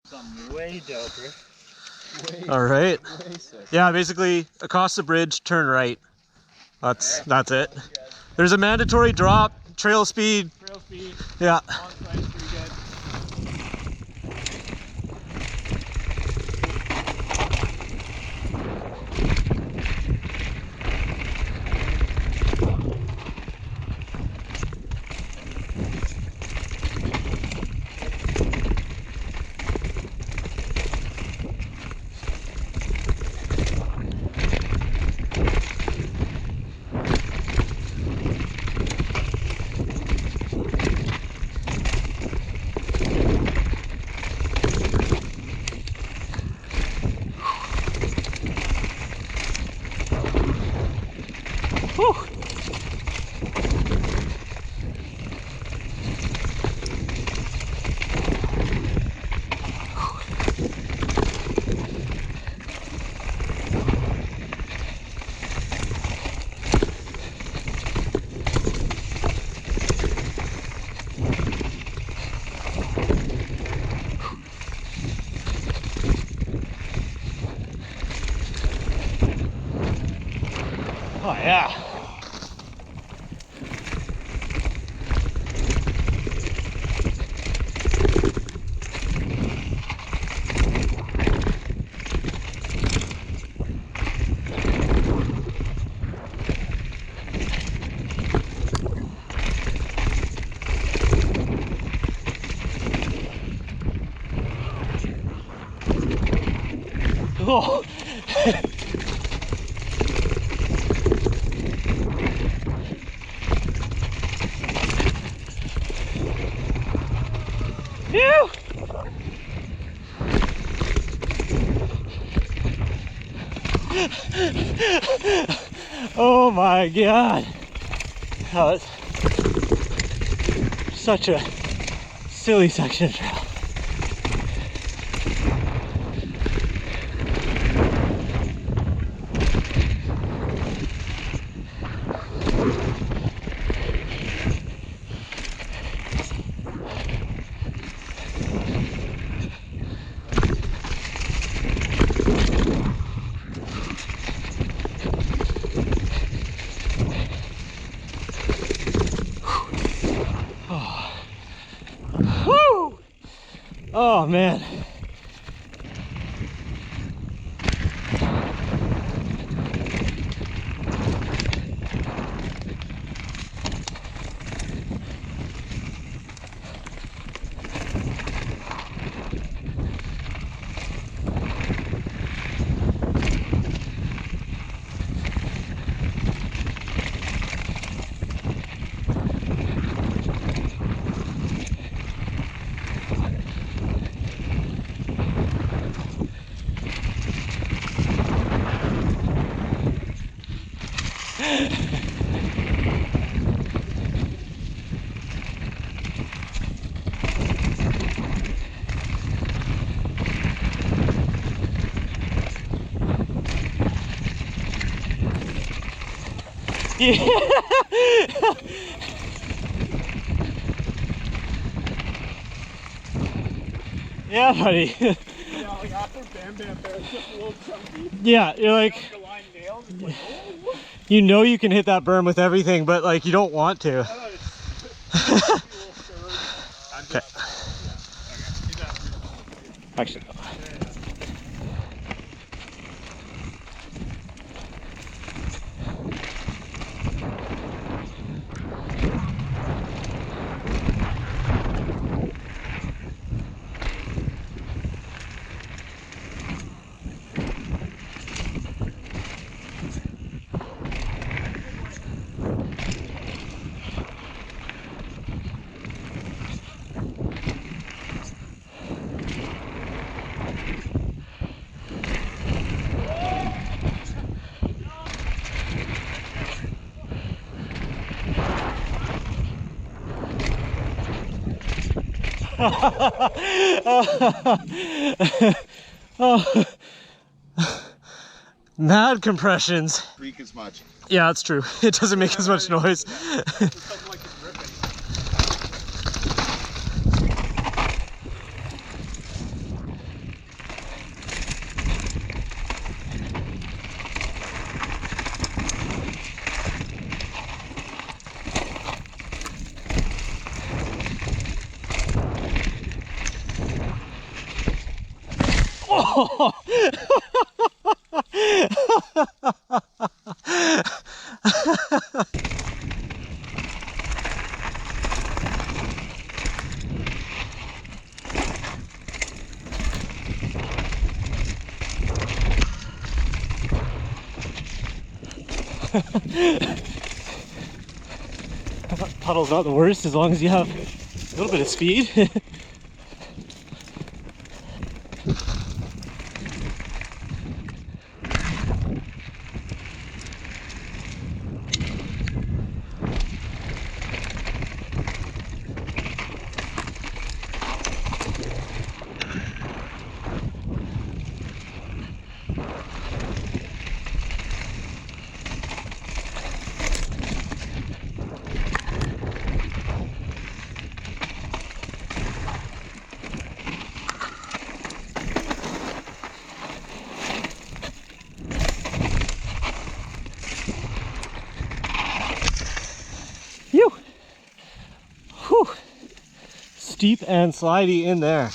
Something way doper. All right. Yeah, basically across the bridge, turn right. That's it. There's a mandatory drop, trail speed. Trail speed. Yeah. Long side's pretty good. Whew. Oh yeah. Oh. Phew. Oh my God. That was such a silly section of trail. Woo! Oh man. Yeah. Yeah, buddy. Yeah, like after Bam Bam Bear, it's just a little chunky. Yeah, you're like, The line nails, it's like, oh. you know you can hit that berm with everything, but like you don't want to. Okay. Actually, no. Oh. Mad compressions. Creak as much. Yeah, that's true. It doesn't make as much noise. Oh. Puddle's not the worst as long as you have a little bit of speed. Phew. Whew. Steep and slidey in there.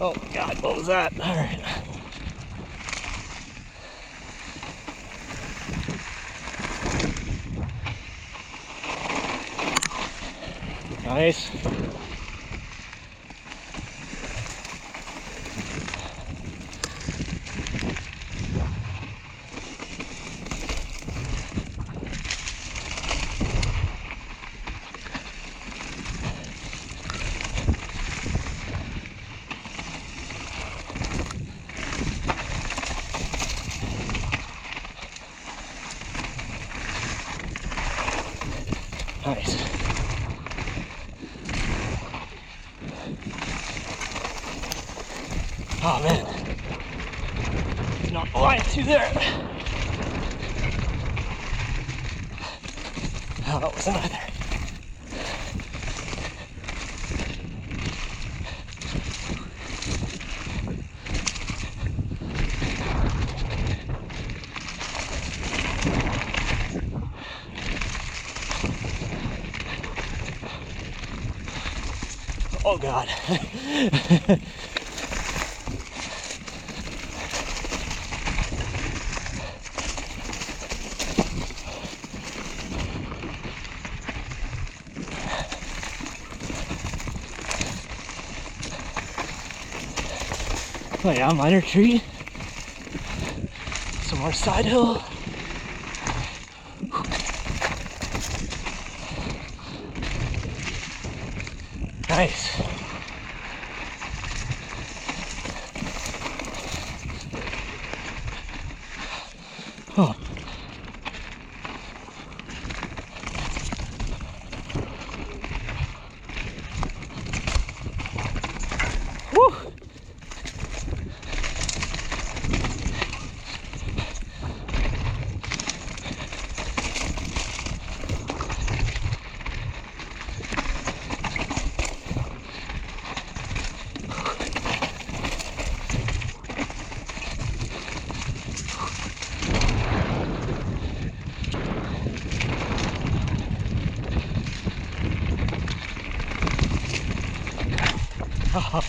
Oh God, what was that? All right. Nice. Nice. Oh man. Did not line through there. Oh, that wasn't either. Oh God. Oh yeah, minor tree. Some more side hill. Nice. Oh. Woo. Oh.